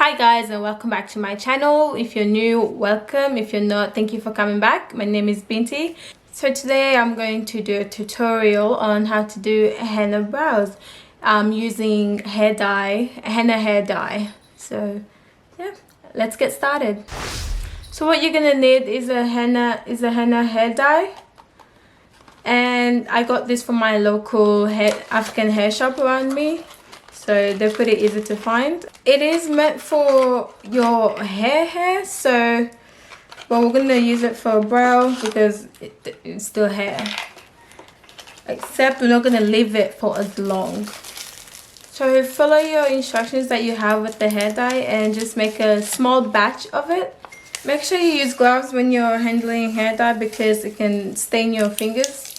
Hi guys, and welcome back to my channel. If you're new, welcome. If you're not, thank you for coming back. My name is Binti. So today I'm going to do a tutorial on how to do henna brows using hair dye, henna hair dye. So yeah, let's get started. So what you're gonna need is a henna hair dye, and I got this from my local African hair shop around me. So they're pretty easy to find. It is meant for your hair, so but we're gonna use it for a brow because it's still hair. Except we're not gonna leave it for as long. So follow your instructions that you have with the hair dye and just make a small batch of it. Make sure you use gloves when you're handling hair dye because it can stain your fingers.